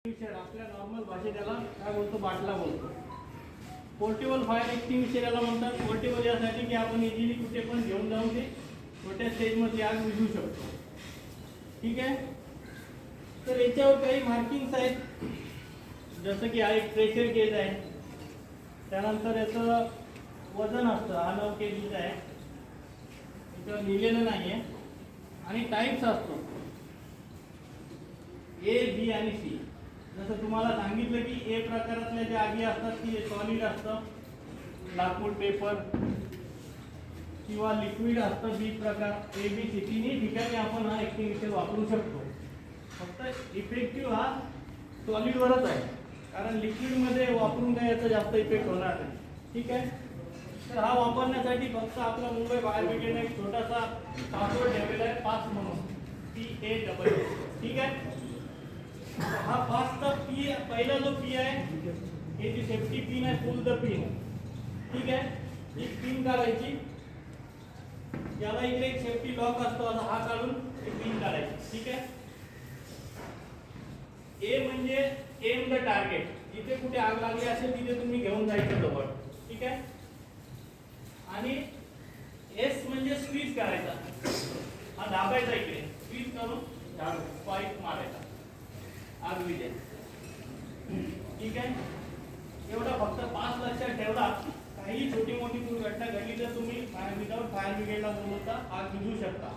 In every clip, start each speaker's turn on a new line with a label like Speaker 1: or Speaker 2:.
Speaker 1: Extinguisher आपल्या normal भाषेत त्याला काय बोलतो, बाटला बोलतो. पोर्टेबल फायर एक्सटिंग्विशर याला म्हणतात. पोर्टेबल यासाठी की आपण इझिली कुठे पण घेऊन जाऊन ते छोट्या स्टेजमध्ये आग विझू शकतो. ठीक आहे. तर याच्यावर काही मार्किंग्स आहेत, जसं की हा एक प्रेशर गेज आहे, त्यानंतर याचं वजन असतं, हा 9 kg आहे, याच्यावर लिहिलेलं नाही आहे, आणि टाईप्स असतो ए, बी आणि सी. जसं तुम्हाला सांगितलं की ए प्रकारातल्या ज्या आगी असतात ती सॉलिड असतं, लाकूड, पेपर किंवा लिक्विड असतं. बी प्रकार ए, बी, सी तिन्ही ठिकाणी आपण हा एक्सटिंग्विशर वापरू शकतो. फक्त इफेक्टिव्ह हा सॉलिडवरच आहे, कारण लिक्विडमध्ये वापरून काय याचा जास्त इफेक्ट होणार नाही. ठीक आहे. तर हा वापरण्यासाठी फक्त आपला मुंबई फायर ब्रिगेडने एक छोटासा पासवर्ड ठेवलेला आहे, पास म्हणून, PASS. ठीक आहे. हा पासचा पी, पहिला जो पी आहे हे जी सेफ्टी पिन आहे, पुल द पिन. ठीक आहे. ही पिन काढायची, याला इकडे एक सेफ्टी लॉक असतो, असा हा काढून ही पिन काढायची. ठीक आहे. ए म्हणजे एम द टार्गेट, जिथे कुठे आग लागली असेल तिथे तुम्ही घेऊन जायचं जवळ. ठीक आहे. आणि एस म्हणजे स्क्वीज करायचा, हा दाबायचा, इकडे स्क्वीज करून पाईप मारायचा, आग विझेल. ठीक आहे. एवढा फक्त पास लक्षात ठेवला. काही छोटी मोठी दुर्घटना घडली तर तुम्ही विदाउट फायर ब्रिगेडला बोलवता आग विझू शकता.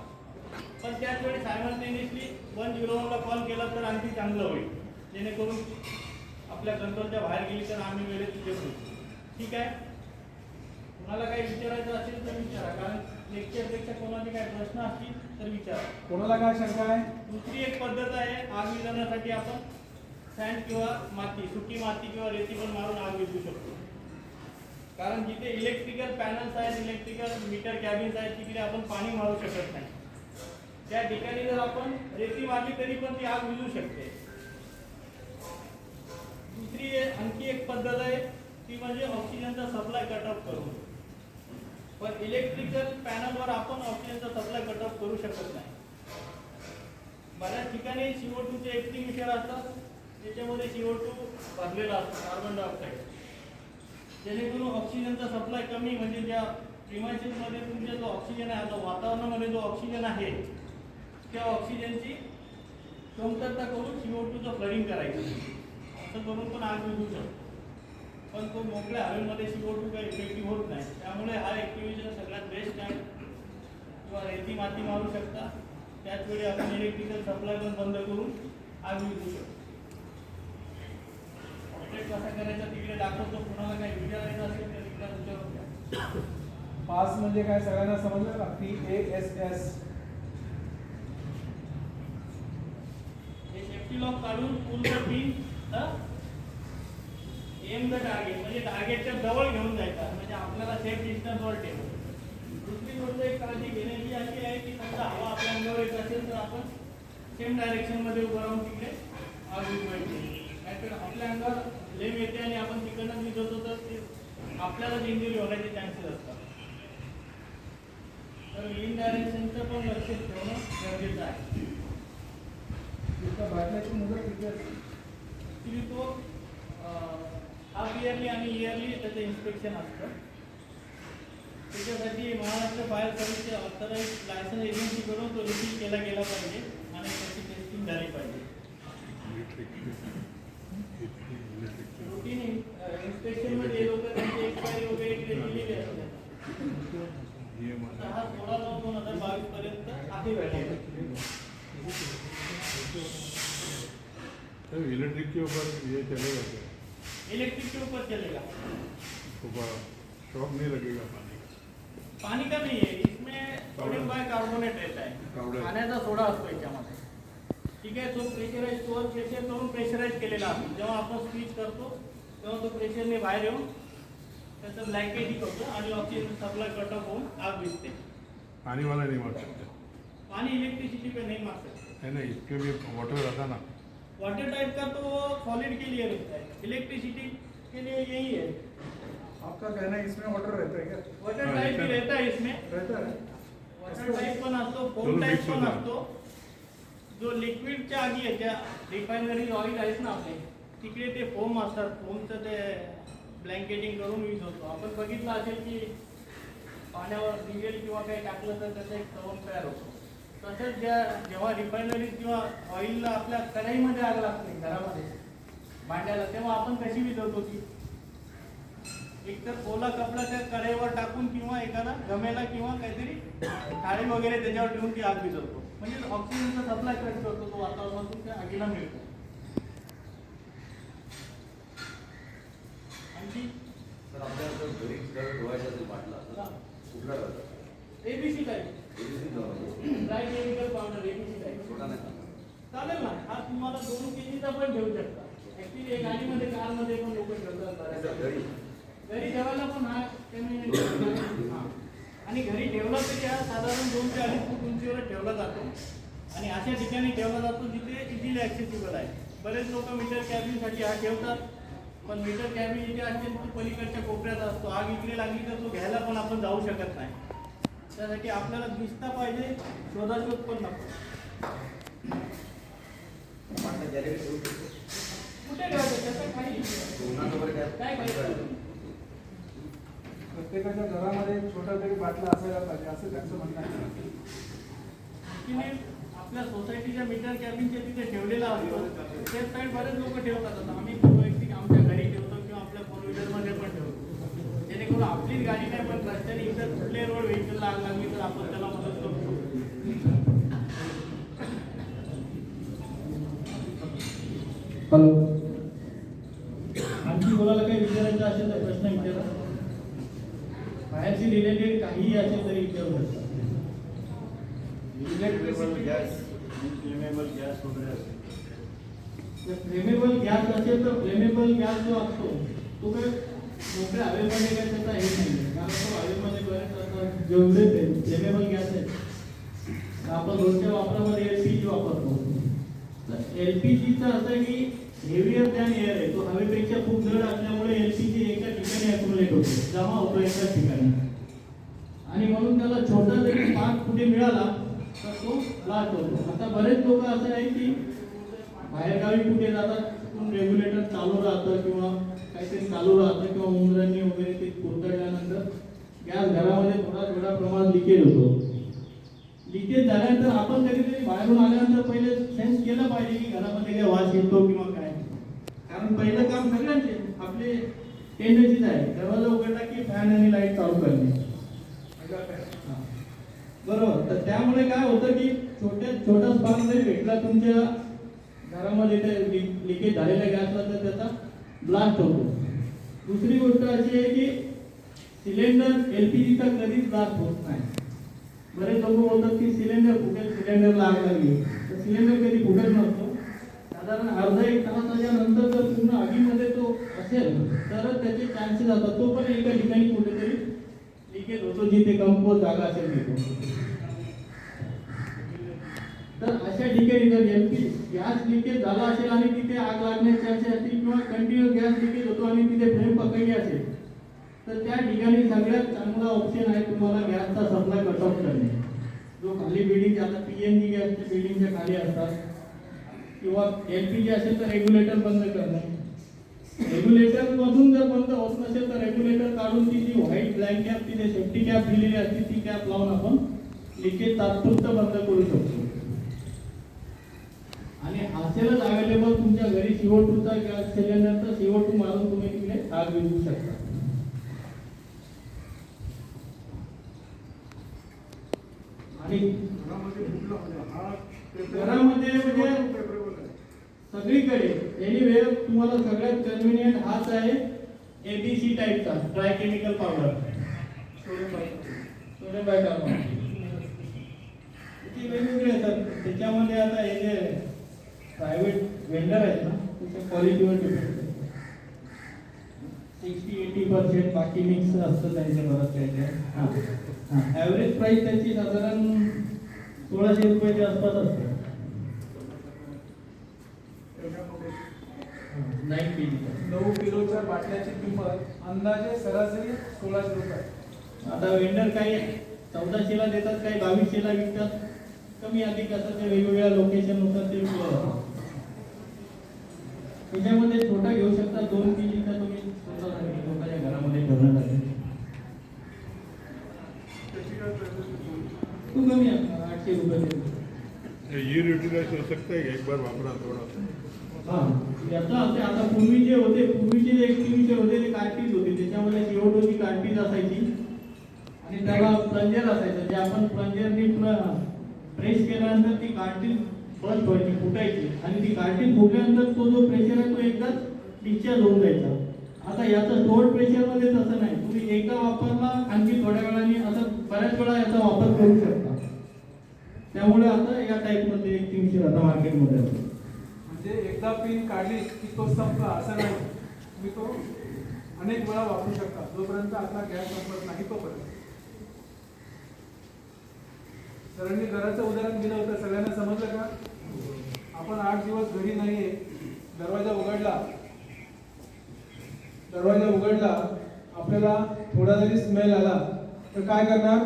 Speaker 1: पण त्याच वेळी सायमल्टेनियसली 101 ला कॉल केला तर आणखी चांगलं होईल, जेणेकरून आपल्या कंट्रोलच्या बाहेर गेली तर आम्ही वेळेत तिथे पोहोचू. ठीक आहे. कोणाला काही विचारायचं असेल तर विचारा, कारण लेक्चरपेक्षा कोणाचे काही प्रश्न असतील तर विचारा.
Speaker 2: कोणाला काय शंका आहे?
Speaker 1: दुसरी एक पद्धत आहे आग विझवण्यासाठी, आपण सँड किंवा माती, सुकी माती किंवा रेती पण मारून आग विझवू शकतो. कारण जिथे इलेक्ट्रिकल पॅनल्स आहेत, इलेक्ट्रिकल मीटर कॅबिन्स आहेत, तिकडे आपण पाणी मारू शकत नाही. त्या ठिकाणी जर आपण रेती मारली तरी पण ती आग विझू शकते. दुसरी आणखी एक पद्धत आहे, ती म्हणजे ऑक्सिजनचा सप्लाय कट ऑफ करून. पण इलेक्ट्रिकल पॅनलवर आपण ऑक्सिजनचा सप्लाय कट ऑफ करू शकत नाही. बऱ्याच ठिकाणी CO2 चे एक्सटिंग्विशर असतात, त्याच्यामध्ये CO2 भरलेला असतो, कार्बन डायऑक्साईड, जेणेकरून ऑक्सिजनचा सप्लाय कमी, म्हणजे ज्या प्रिमायसेसमध्ये तुमचा जो ऑक्सिजन आहे, आता वातावरणामध्ये जो ऑक्सिजन आहे त्या ऑक्सिजनची कमतरता करून CO2चं फ्लडिंग करायचं. असं करून पण आग विझू शकतो. पण तो मोकळ्या हवेमध्ये CO2 काही इफेक्टिव्ह होत नाही. त्यामुळे हा एक्टिव्हिजन सगळ्यात बेस्ट आहे. किंवा रेती माती मारू शकता, त्याच वेळी आपण इलेक्ट्रिकल सप्लाय पण बंद करून आग विझू शकतो. ऑपरेट कसा करायचा तिकडे दाखवतो. कोणाला काही विचारायचं असेल तर तिकडे विचारू.
Speaker 2: पास म्हणजे काय सगळ्यांना समजलं का? PASS.
Speaker 1: हे सेफ्टी लॉक काढून pull the pin, aim the target म्हणजे टार्गेटच्या जवळ घेऊन जायचा, म्हणजे आपल्याला सेफ डिस्टन्सवर ठेवू. दुसरी गोष्ट एक काळजी घेण्याची अशी आहे की समजा हवा आपल्या अंगावर येत असेल तर आपण सेम डायरेक्शनमध्ये उभं राहून तिकडे आग विझवायची. नाहीतर आपल्या अंगावर लेम येते आणि आपण तिकडनं विझवतो तर ते आपल्यालाच इंजुरी होण्याचे चान्सेस असतात. तर इन डायरेक्शनचं पण लक्ष ठेवणं गरजेचं आहे.
Speaker 2: बाटल्याची मुदत किती असते?
Speaker 1: ॲक्च्युली तो हाफ इयरली आणि इयरली त्याचं इन्स्पेक्शन असतं. त्याच्यासाठी महाराष्ट्र फायर सर्व्हिसचे ऑथराइज लायसन्स एजन्सीकडून तो रिसीव केला गेला पाहिजे आणि त्याची टेस्टिंग झाली पाहिजे. रुटीन इन्स्पेक्शनमध्ये लोक त्यांची एक्सपायरी वगैरे इकडे दिलेली असते. हा 16/9/2022 पर्यंत आहे व्हॅलिड.
Speaker 3: इलेक्ट्रिक के ऊपर ये चलेगा क्या?
Speaker 1: इलेक्ट्रिक के ऊपर चलेगा,
Speaker 3: शॉक नहीं लगेगा पानी का?
Speaker 1: पानी का नहीं है, इसमें सोडियम बायकार्बोनेट रहता है, पाण्याचा सोडा असतो याच्यामध्ये. ठीक आहे. तो प्रेशराइज, तो प्रेशर करून प्रेशराइज केलेला असतो. जेव्हा आपण स्विच करतो तेव्हा तो प्रेशरने बाहेर येऊन त्याचं ब्लँकेटिंग होतं आणि ऑक्सिजन सप्लाय कट ऑफ होऊन आग विझते.
Speaker 3: पानी वाला नहीं मार सकते?
Speaker 1: पानी इलेक्ट्रिसिटी पे नहीं मार सकते.
Speaker 3: है ना, इसके भी वाटर रहता ना.
Speaker 1: वाटर टाइप का तो सॉलिड के लिए रहता है, इलेक्ट्रिसिटी के लिए यही है.
Speaker 2: आपका कहना है इसमें वाटर रहता है क्या?
Speaker 1: वाटर टाइप भी रहता है इसमें,
Speaker 2: रहता है.
Speaker 1: वाटर टाइप पण असतो, फोम टाइप पण असतो. जो लिक्विडच्या आगी आहे त्या रिफायनरी ऑइल आहेत ना आपले, तिकडे ते फोम असतात, फोमचं ते ब्लँकेटिंग करून यूज होतो. आपण बघितलं असेल की पाण्यावर डिझेल किंवा काही टाकलं तर त्याचा एक तवंग तयार होतो. तसंच जेव्हा रिफायनरी किंवा ऑइलला आपल्या कढईमध्ये आग लागते घरामध्ये भांड्याला, तेव्हा आपण कशी विझवतो की एकतर ओला कपडा त्या कढईवर टाकून किंवा एखादा गमेला किंवा काहीतरी थाळी वगैरे त्याच्यावर ठेवून ती आग विझवतो. म्हणजे ऑक्सिजनचा सप्लाय कट करतो, तो वातावरणातून त्या आगीला मिळतो. आणखी
Speaker 4: सर आपल्याला घरी जर धुवायचं असेल बाटला कुठला
Speaker 1: ABC type dry chemical powder ABC type
Speaker 4: छोटा नाही
Speaker 1: चालेल ना. हा तुम्हाला 2 kg चा पण ठेवू शकता. ऍक्च्युली एक गाडीमध्ये कारमध्ये पण लोक ठेवतात, घरी ठेवायला पण हा हा. आणि घरी ठेवला तरी हा साधारण 2 ते 2.5 फूट उंचीवर ठेवला जातो आणि अशा ठिकाणी ठेवला जातो जिथे इझिली ॲक्सेसिबल आहे. बरेच लोक मीटर कॅबिनसाठी हा ठेवतात, पण मीटर कॅबिन जिथे असेल तो पलीकडच्या कोपऱ्यात असतो. आग इकडे लागली तर तो घ्यायला पण आपण जाऊ शकत नाही. त्यासाठी आपल्याला दिसता पाहिजे, शोधाशोध पण नको.
Speaker 4: बाटला गॅरेज ठेवू शकतो
Speaker 1: कुठे ठेवायचं त्याचं काही
Speaker 4: उन्हात वगैरे
Speaker 1: काय पाहिजे.
Speaker 2: प्रत्येकाच्या घरामध्ये एक छोटा तरी बाटला असायला पाहिजे असं त्यांचं म्हणणं आहे.
Speaker 1: की नाही, आपल्या सोसायटीच्या मीटर कॅबिनच्या तिथे ठेवलेला असतो. ते साईड बरेच लोक ठेवतात. आता आम्ही वैयक्तिक आमच्या घरी ठेवतो किंवा आपल्या फोर व्हीलरमध्ये पण ठेवतो, जेणेकरून आपलीच गाडी नाही पण रस्त्याने इतर कुठले रोड व्हेकलला आग लागली तर आपण त्याला मदत करू शकतो.
Speaker 2: हॅलो,
Speaker 1: आणखी कोणाला काही विचारायचं असेल तर प्रश्न विचारा. बाहेरशी रिलेटेड काहीही असेल तरी विचारू शकता.
Speaker 2: इलेक्ट्रिसिटी
Speaker 3: गॅस फ्लेमेबल गॅस वगैरे असेल
Speaker 1: जर फ्लेमेबल गॅस असेल तर फ्लेमेबल गॅस जो असतो तो काही मोकळ्या हवेमध्ये काय त्याचा हे नाही, कारण तो हवेमध्ये बरेच असतात. जेवढे फ्लेमेबल गॅस आहेत आपण रोजच्या वापरामध्ये LPG वापरतो. तर LPGचं असं आहे की हेवियर दॅन एअर आहे, तो हवेपेक्षा खूप जड असल्यामुळे LPG एका ठिकाणी अक्युमुलेट होतो, जमा होतो एकाच ठिकाणी. आणि म्हणून त्याला छोटा जरी स्पार्क कुठे मिळाला तर तो ब्लास्ट होतो. आता बरेच लोक असं आहे की बाहेरगावी कुठे जातात, रेग्युलेटर चालू राहतं किंवा काहीतरी चालू राहतं किंवा उंदरांनी वगैरे ते कोरडल्यानंतर गॅस घरामध्ये थोडा प्रमाणात लिकेज होतो. लिकेज झाल्यानंतर आपण कधीतरी बाहेरून आल्यानंतर पहिले सेन्स केलं पाहिजे की घरामध्ये काय वास येतो किंवा काय, कारण पहिलं काम सगळ्यांचे आपले टेंडन्सीज आहे. दरवाजा उघडला की फॅन आणि लाईट चालू करणे, बरोबर. तर त्यामुळे काय होतं की छोटा स्पार्क जरी भेटला तुमच्या घरामध्ये ते लिकेज झालेल्या गॅसला तर त्याचा ब्लास्ट होतो. दुसरी गोष्ट अशी आहे की सिलेंडर LPGचा कधीच ब्लास्ट होत नाही. बरेच लोक बोलतात की सिलेंडर फुटेल, सिलेंडरला आग लागली, तर सिलेंडर कधी फुटत नसतो. साधारण अर्धा 1 तासाच्या नंतर जर पूर्ण आगीमध्ये तो असेल तरच त्याचे चान्सेस असतात. तो पण एका ठिकाणी कुठेतरी लिकेज होतो, जिथे कंपोज जागा असेल तिथे. तर अशा ठिकाणी जर LPG गॅस लिकेज झाला असेल आणि तिथे आग लागण्याचे चान्सेस असतील किंवा कंटिन्युअस गॅस लिकेज होतो आणि तिथे फ्लेम पकडली असेल तर त्या ठिकाणी सगळ्यात चांगला ऑप्शन आहे तुम्हाला गॅसचा सप्लाय कट ऑफ करणे. जो खाली बिल्डिंग आता PNG गॅसच्या बिल्डिंगच्या खाली असतात किंवा LPG असेल तर रेग्युलेटर बंद करणे. रेग्युलेटर मधून जर बंद होत नसेल तर रेग्युलेटर काढून ती जी व्हाईट ब्लँक कॅप तिथे सेफ्टी कॅप दिलेली असते ती कॅप लावून आपण लिकेज तात्पुरतं बंद करू शकतो. आणि असेलच अवेलेबल तुमच्या घरी CO2 चा गॅस सिलेंडर तर CO2 मारून तुम्ही तिकडे आग विझवू शकता. आणि घरामध्ये म्हणजे सगळीकडे एनिवे तुम्हाला सगळ्यात कन्व्हिनियंट हाच आहे ABC टाईपचा dry chemical powder, sodium bicarbonate. त्याची वेगवेगळी असतात. त्याच्यामध्ये आता हे जे प्रायव्हेट वेंडर आहेत ना त्याच्या क्वालिटीवर डिपेंड करते. 60-80% बाकी मिक्स असतं त्यांच्या बरंच काही काय. हां, ॲव्हरेज प्राईस त्याची साधारण 1600 रुपयाच्या आसपास असते. 9 kg.
Speaker 2: 9 किलोच्या बाटल्याची किंमत अंदाजे सरासरी 1600 रुपये.
Speaker 1: आता वेंडर काही 1400 ला देतात, काही 2200 ला विकतात. कमी अधिक असं ते वेगवेगळ्या लोकेशननुसार ते त्याच्यामध्ये छोटा घेऊ शकता 2 केजीचा तुम्ही स्वतःसाठी लोकांच्या घरामध्ये ठेवण्यासाठी. तो कमी आहे 800 रुपये.
Speaker 5: ये यूटिलाइज हो सकता है एक बार वापरा थोड़ा.
Speaker 1: हां याचा असं आता पूर्वीचे जे एक्सटिंग्विशर होते ते कार्टीज होते, त्याच्यामध्ये CO2ची कार्टीज असायची आणि त्याला प्लंजर असायचं, जे आपण प्लंजरनी प्रेस केल्यानंतर ती कार्टीज बस्ट व्हायची, फुटायची आणि ती कार्टीज फुटल्यानंतर तो जो प्रेशर आहे तो एकदाच डिस्चार्ज होऊन जायचा. आता याचं स्टोअर्ड प्रेशरमध्ये तसं नाही, तुम्ही एकदा वापरला आणखी थोड्या वेळाने असं बऱ्याच वेळा याचा वापर करू शकता. त्यामुळे आता या टाईपमध्ये एक्सटिंग्विशर आता मार्केटमध्ये आहे.
Speaker 2: म्हणजे एकदा पिन काढली की तो संपला असं नाही, तुम्ही तो अनेक वेळा वापरू शकता जोपर्यंत आपला गॅस संपत नाही तोपर्यंत. सरांनी घराचं उदाहरण दिलं होतं, सगळ्यांना समजलं का? आपण 8 दिवस घरी नाहीये, दरवाजा उघडला आपल्याला थोडा जरी स्मेल आला तर काय करणार?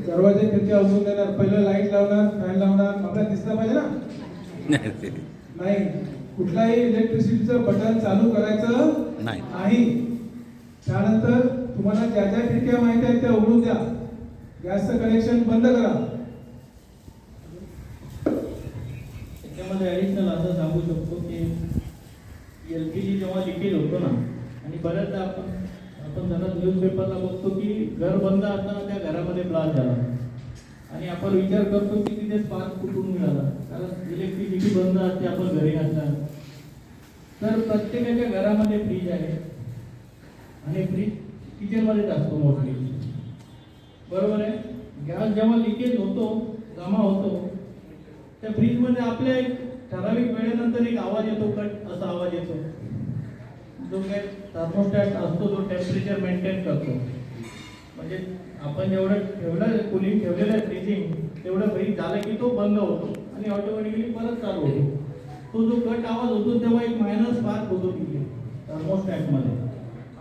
Speaker 2: दरवाजे खिडक्या उघडून देणार, पहिलं लाईट लावणार, फॅन लावणार, आपल्याला दिसलं पाहिजे ना? नाही, कुठलाही इलेक्ट्रिसिटीचं बटन चालू करायचं नाही. त्यानंतर तुम्हाला ज्या ज्या खिडक्या माहिती आहेत त्या उघडून द्या, गॅसचं कनेक्शन बंद करा.
Speaker 1: त्याच्यामध्ये ॲडिशनल असं सांगू शकतो की LPG जेव्हा लिकेज होतो ना, आणि बऱ्याचदा आपण जरा न्यूजपेपरला बघतो की घर बंद असताना त्या घरामध्ये ब्लास्ट झाला आणि आपण विचार करतो की तिथे स्पार्क कुठून मिळाला, कारण इलेक्ट्रिसिटी बंद असते आपण घरी नसताना. तर प्रत्येकाच्या घरामध्ये फ्रीज आहे आणि फ्रीज किचनमध्येच असतो मोस्टली, बरोबर आहे. गॅस जेव्हा लिकेज होतो, जमा होतो, त्या फ्रीजमध्ये आपल्या एक ठराविक वेळेनंतर एक आवाज येतो, कट असा आवाज येतो, जो काय थर्मोस्टॅट असतो जो टेम्परेचर मेंटेन करतो. म्हणजे आपण जेवढं कूलिंग ठेवलेलं आहे फ्रीजिंग, तेवढं फ्रीज झालं की तो बंद होतो आणि ऑटोमॅटिकली परत चालू होतो. तो जो कट आवाज होतो तेव्हा एक मायनर स्पार्क होतो तिथे थर्मोस्टॅटमध्ये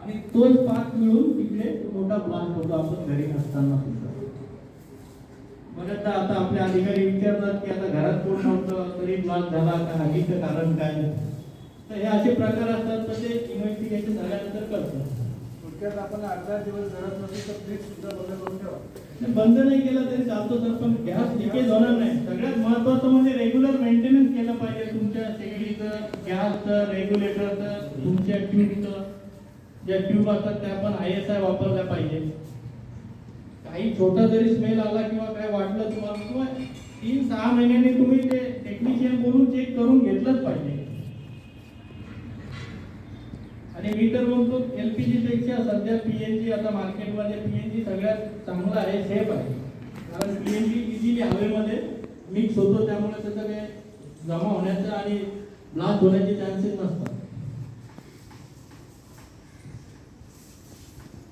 Speaker 1: आणि तो स्पार्क मिळून तिकडे मोठा ब्लास्ट होतो आपण घरी नसताना सुद्धा. बऱ्याचदा आता आपले अधिकारी विचारतात की आता घरात कोण नव्हतं तरी ब्लास्ट झाला का, आगीचं कारण काय. तर हे असे प्रकार असतात, तर ते इन्व्हेस्टिगेशन झाल्यानंतर करतात.
Speaker 2: थोडक्यात आपण 8 दिवस घरात नसेल तर फ्रीज सुद्धा बंद करून ठेवा.
Speaker 1: बंद नाही केलं तरी चालतो सर, पण गॅस लिकेज होणार नाही. सगळ्यात महत्त्वाचं म्हणजे रेग्युलर मेंटेनन्स केलं पाहिजे तुमच्या शेगडीचं, गॅसचं, रेग्युलेटरचं, तुमच्या ट्यूबचं. ज्या ट्यूब असतात त्या पण ISI वापरल्या पाहिजे. काही छोटा जरी स्मेल आला किंवा काय वाटलं तुम्हाला, किंवा 3-6 महिन्यांनी तुम्ही ते टेक्निशियन बोलून चेक करून घेतलंच पाहिजे. आणि मी तर म्हणतो LPG पेक्षा सध्या PNG आता मार्केटमध्ये PNG सगळ्यात चांगला आहे, सेफ आहे. कारण PNG इझिली हवेमध्ये मिक्स होतो, त्यामुळे त्याचं काही जमा होण्याचं आणि ब्लास्ट होण्याचे चान्सेस नसतात.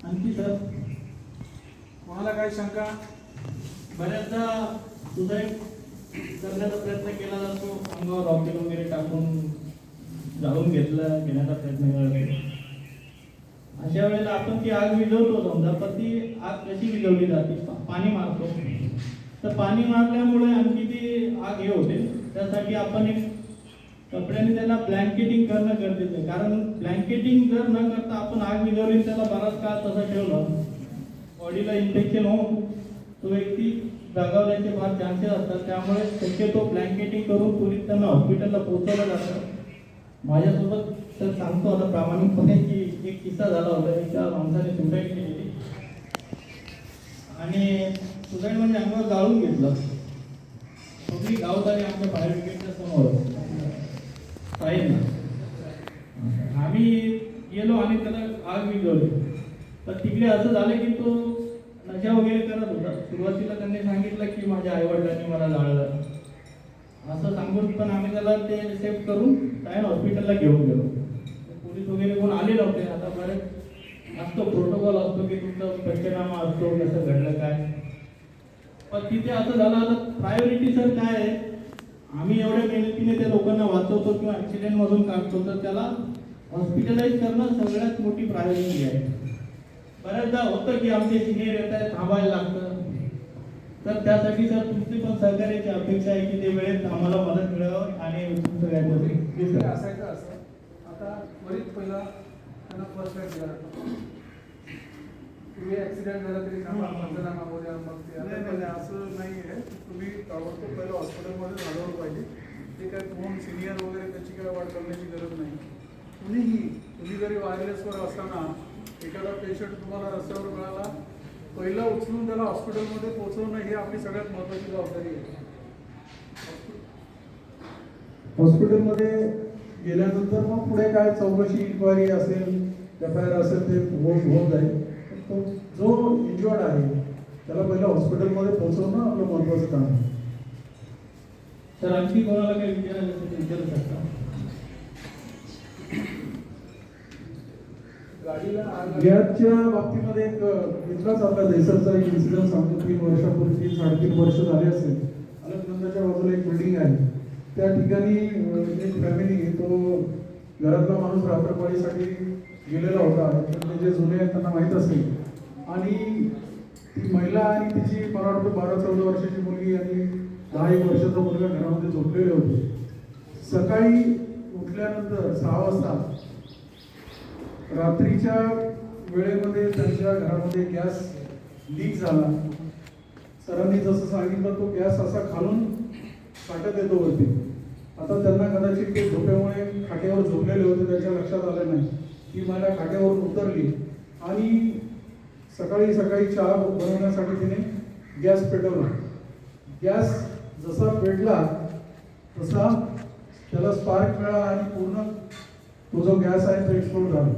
Speaker 1: आणखी सर
Speaker 2: कोणाला काय शंका?
Speaker 1: बऱ्याचदा सुसाईड करण्याचा प्रयत्न केला जातो, अंगावर रॉकेट वगैरे टाकून जाळून घेण्याचा प्रयत्न केला. अशा वेळेला आपण ती आग विझवतो समजा, पण ती आग कशी विझवली जाते? पाणी मारतो. तर पाणी मारल्यामुळे आणखी ती आग हे होते. त्यासाठी आपण एक कपड्याने त्याला ब्लँकेटिंग करणं गरजेचं आहे. कारण ब्लँकेटिंग जर न करता आपण आग विझवली, त्याला बराच काळ तसं ठेवलं, बॉडीला इन्फेक्शन होऊन तो व्यक्ती दगावण्याचे फार चान्सेस असतात. त्यामुळे शक्यतो ब्लँकेटिंग करून पोलीस त्यांना हॉस्पिटलला पोहोचवलं जातं. माझ्यासोबत तर सांगतो आता प्रामाणिकपणे की एक किस्सा झाला होता. एका माणसाने सुसाईड केलेली आणि सुसाईड म्हणजे अंगावर जाळून घेतलं. सगळी गावदारी आमच्या फायर ब्रिगेडच्या समोर साहेब, आम्ही गेलो आणि त्याला आग विझवली. तर तिकडे असं झालं की तो नशा वगैरे करत होता. सुरुवातीला त्यांनी सांगितलं की माझ्या आईवडिलांनी मला जाळलं असं सांगून, पण आम्ही त्याला ते सेफ करून सायन हॉस्पिटलला घेऊन गेलो. पोलीस वगैरे कोण आले नव्हते. आता बरेच असतो प्रोटोकॉल असतो की तुमचा पंचनामा असतो कसं घडलं काय. पण तिथे असं झालं. आता प्रायोरिटी सर काय आहे, आम्ही एवढ्या मेहनतीने त्या लोकांना वाचवतो किंवा ॲक्सिडेंटमधून काढतो, तर त्याला हॉस्पिटलाइज करणं सगळ्यात मोठी प्रायोरिटी आहे. बऱ्याचदा होतं की आमचे सिनियर येत आहेत, थांबायला लागतं, तर त्यासाठी सर तुमची पण सहकार्याची अपेक्षा आहे की ते वेळेत आम्हाला मदत मिळावं आणि तुमचं काय
Speaker 2: हे असायचं असं आता त्वरित पहिला त्यांना फर्स्ट एड दिला जातो. तुम्ही ऍक्सिडेंट झाला तरी पंचनामा वगैरे मग ते
Speaker 5: नाही असं नाही आहे. तुम्ही ताबडतोब पहिलं हॉस्पिटलमध्ये झालं पाहिजे. ते काय कोण सिनियर वगैरे त्याची काय वाट करण्याची गरज नाही. तुम्ही जरी वायरलेसवर असताना एखादा पेशंट तुम्हाला रस्त्यावर मिळाला, पहिलं उचलून त्याला हॉस्पिटलमध्ये पोहोचवणं ही आपली सगळ्यात महत्त्वाची जबाबदारी आहे.
Speaker 2: हॉस्पिटलमध्ये गेल्यानंतर मग पुढे काय चौकशी इन्क्वायरी असेल FIR असेल ते होत जाईल. तो जो इंजॉर्ड आहे त्याला पहिलं हॉस्पिटलमध्ये पोहोचवणं आपलं महत्त्वाचं काम आहे.
Speaker 1: तर आणखी कोणाला काही विचारायचं असेल तर विचारू शकता.
Speaker 2: गॅसच्या बाबतीमध्ये एक इतकाच आपल्या देशाचा एक इन्सिडेंट सांगतो. 3 वर्षापूर्वी 3.5 वर्ष झाले असेल. अलकनंदाच्या बाजूला एक बिल्डिंग आहे. त्या ठिकाणी एक फॅमिली तो घरातला माणूस रात्रपाळीसाठी गेलेला होता. तर जे जुने आहेत त्यांना माहीत असेल. आणि ती महिला आणि तिची मला वाटतं 12-14 वर्षाची मुलगी आणि 10-1 वर्षाचा मुलगा घरामध्ये झोपलेले होते. सकाळी उठल्यानंतर 6 वाजता रात्रीच्या वेळेमध्ये त्यांच्या घरामध्ये गॅस लीक झाला. सरांनी जसं सांगितलं तो गॅस असा खालून काटत येतो वरती. आता त्यांना कदाचित ते झोपेमुळे खाट्यावर झोपलेले होते, त्याच्या लक्षात आलं नाही. ती महिला खाट्यावरून उतरली आणि सकाळी चहा बनवण्यासाठी तिने गॅस पेटवला. गॅस जसा पेटला तसा त्याला स्पार्क मिळाला आणि पूर्ण तो जो गॅस आहे तो एक्सप्लोड झाला.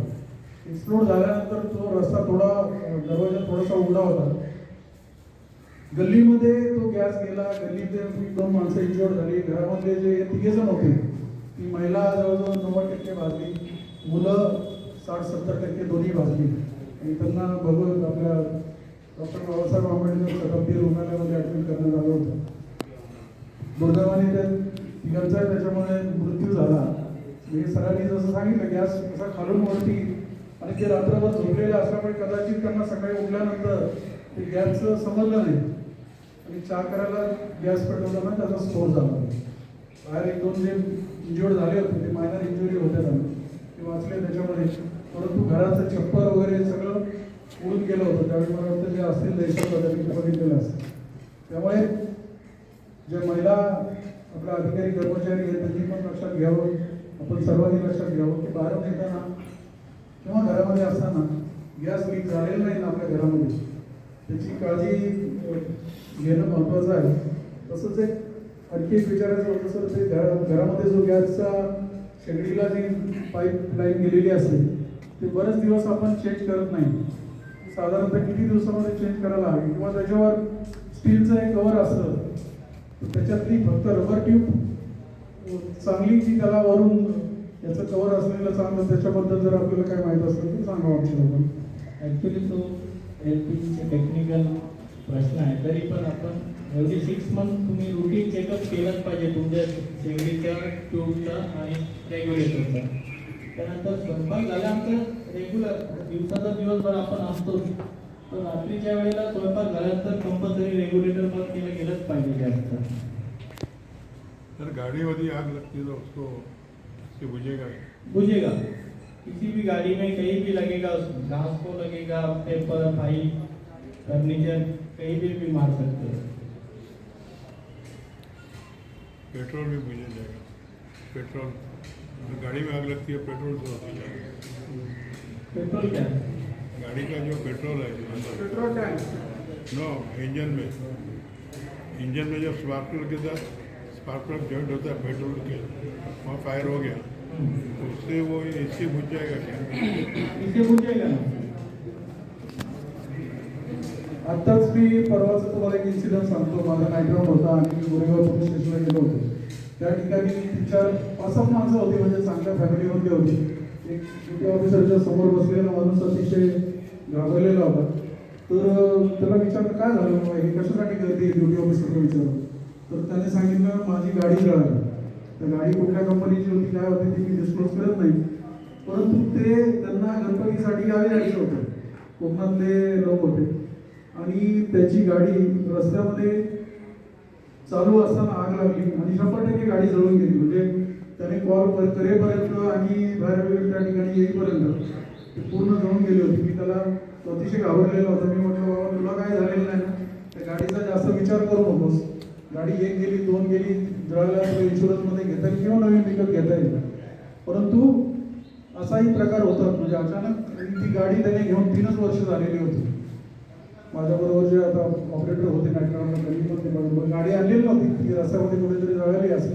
Speaker 2: एक्सप्लोड झाल्यानंतर तो रस्ता दरवाजा थोडासा उघडा होता. गल्लीमध्ये तो गॅस गेला. गल्लीतले 2 माणसं इंजॉर्ड झाली. घरामधले जे 3 जण होते, ती महिला जवळजवळ 90% भाजली, मुलं 60-70% दोन्ही भाजली. आणि त्यांना बघून आपल्या डॉक्टर बाबासाहेब आंबेडकर शताब्दी रुग्णालयामध्ये ॲडमिट करण्यात आलं होतं. दुर्दैवाने त्या तिघांचा त्याच्यामुळे मृत्यू झाला. म्हणजे सरांनी जसं सांगितलं गॅस असा खालून वरती आणि ते रात्रभर झोपलेले असल्यामुळे कदाचित त्यांना सकाळी उठल्यानंतर ते गॅसचं समजलं नाही आणि चहा करायला गॅस पेटवताना त्याचा स्फोट झाला. बाहेर 1-2 जे इंज्युअर्ड झाले होते ते मायनर इंजुरी होते त्यांना, ते वाचले त्याच्यामध्ये. परंतु घराचं छप्पर वगैरे सगळं उडून गेलं होतं. त्यावेळी मला वाटतं जे असतील देशात त्यांनी ते बघितलेलं असतं. त्यामुळे जे महिला आपल्या अधिकारी कर्मचारी आहेत त्यांनी पण लक्षात घ्यावं, आपण सर्वांनी लक्षात घ्यावं की बाहेरून येताना किंवा घरामध्ये असताना गॅस लीक झालेला नाही ना आपल्या घरामध्ये, त्याची काळजी घेणं महत्त्वाचं आहे. तसंच आणखी एक विचारायचं होतं सर, ते घरामध्ये जो गॅसचा शेगडीला जी पाईपलाईन गेलेली असते ते बरेच दिवस आपण चेंज करत नाही. साधारणतः किती दिवसामध्ये चेंज करायला हवी, किंवा त्याच्यावर स्टीलचं एक कवर असतं तर त्याच्यातली फक्त रबर ट्यूब चांगली की त्याला वरून याचं कवर असलेलं चांगलं, त्याच्याबद्दल जर आपल्याला काय माहीत असेल तर सांगावं आमच्या लोकांना.
Speaker 1: ॲक्च्युली तो LPGचे टेक्निकल प्रश्न आहे. तरी पण आपण एवढी 6 मंथ तुम्ही रुटीन चेकअप केलंच पाहिजे तुमच्या शेगडीच्या ट्यूबचा आणि रेग्युलेटरचा. त्यानंतर स्वयंपाक झाल्यानंतर रेग्युलर दिवसाचा दिवसभर आपण असतो, तर रात्रीच्या वेळेला स्वयंपाक झाल्यानंतर कंपल्सरी रेग्युलेटर बंद केलं गेलंच पाहिजे गॅसचं.
Speaker 5: तर गाडीमध्ये आग लगती तो उसको कि
Speaker 1: बुझेगा. किसी भी गाड़ी में कहीं भी लगेगा, घास को लगेगा, पेपर, फाइल, फर्नीचर कहीं भी मार सकते हैं.
Speaker 5: पेट्रोल भी बुझ जाएगा. पेट्रोल गाड़ी में आग लगती है, पेट्रोल से होती जाएगा.
Speaker 1: पेट्रोल क्या है?
Speaker 5: गाड़ी का जो पेट्रोल है
Speaker 2: पेट्रोल टैंक
Speaker 5: नो इंजन में जब स्पार्क प्लग के साथ स्पार्क प्लग जॉइंट होता है पेट्रोल के, वहाँ फायर हो गया तो उससे वो इससे बुझ जाएगा क्या?
Speaker 1: इससे बुझ जाएगा ना.
Speaker 2: आत्ताच मी परवाचा तुम्हाला एक इन्सिडेंट सांगतो. माझा नाईट राऊंड होता आणि मी गोरेगाव पोलीस स्टेशनला गेलो होतो. त्या ठिकाणी 3-4-5 माणसं होती, म्हणजे चांगल्या फॅमिलीमध्ये होती. एक ड्युटी ऑफिसरच्या समोर बसलेला माणूस अतिशय घाबरलेला होता. तर त्याला विचारलं काय झालं बाबा, हे कशासाठी गर्दी ड्युटी ऑफिसरला विचारलं. तर त्याने सांगितलं माझी गाडी जळाली. तर गाडी कुठल्या कंपनीची होती काय होती ती मी डिस्क्लोज करत नाही, परंतु ते त्यांना गणपतीसाठी गावी जायचं होतं. कोकणातले लोक होते. आणि त्याची गाडी रस्त्यामध्ये चालू असताना आग लागली आणि 100% गाडी जळून गेली. म्हणजे त्याने कॉल करेपर्यंत आणि फायर ब्रिगेड त्या ठिकाणी येईपर्यंत ते पूर्ण जळून गेली होती. मी त्याला अतिशय घाबरलेला होता. मी म्हटलं बाबा तुला काय झालेलं नाही ना, त्या गाडीचा जास्त विचार करू नकोस. गाडी 1 गेली 2 गेली जळाल्यावर इन्शुरन्समध्ये घेता येईल किंवा नवीन विकत घेता येईल. परंतु असाही प्रकार होतात. म्हणजे अचानक ती गाडी त्याने घेऊन 3च वर्ष झालेली होती. माझ्याबरोबर जे आता ऑपरेटर होते नाटकाला त्यांनी पण ते बरोबर गाडी आणलेली नव्हती, ती रस्त्यामध्ये कुठेतरी जळाली असेल.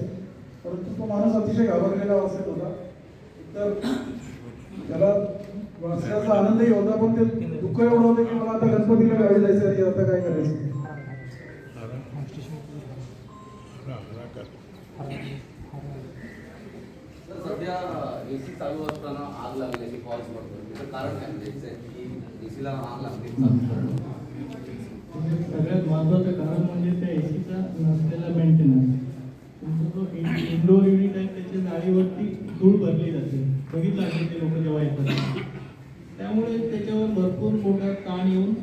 Speaker 2: परंतु तो माणूस अतिशय घाबरलेला अवस्थेत होता. तर त्याला वाचण्याचा आनंदही होता, पण ते दुःख एवढं होतं की मला आता गणपतीला गावी जायचं आणि आता काय करायचं.
Speaker 4: तर सध्या एसी चालू असताना आग लागल्याची कॉल्स पडतो. त्याचं कारण काय म्हणजे की एसीला आग लागते चालू करणं?
Speaker 1: सगळ्यात महत्त्वाचं कारण म्हणजे त्या एसीचा नसलेला मेंटेनन्स. तुमचा जो इंडोर युनिट आहे त्याच्या जाळीवरती धूळ भरली जाते. बघितलं असेल ते लोक जेव्हा येतात, त्यामुळे त्याच्यावर भरपूर मोठा ताण येऊन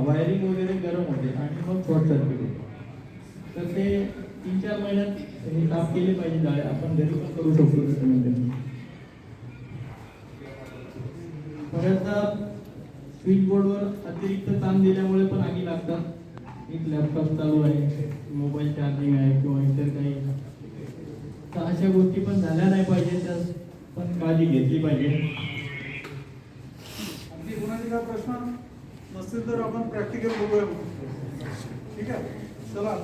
Speaker 1: वायरिंग वगैरे गरम होते आणि मग शॉर्ट सर्किट होते. तर ते 3-4 महिन्यात हे साफ केले पाहिजे जाळे. आपण घरी पण करू शकतो तसं मेंटेनन्स. बऱ्याचदा स्विच बोर्डवर अतिरिक्त ताण दिल्यामुळे पण आगी लागतात. एक लॅपटॉप चालू आहे, मोबाईल चार्जिंग आहे किंवा इतर काही, तर अशा गोष्टी पण झाल्या नाही पाहिजे. त्या पण काळजी घेतली पाहिजे.
Speaker 5: आणखी कोणाचे काय प्रश्न नसतील तर आपण प्रॅक्टिकल बघूया. ठीक आहे, चला.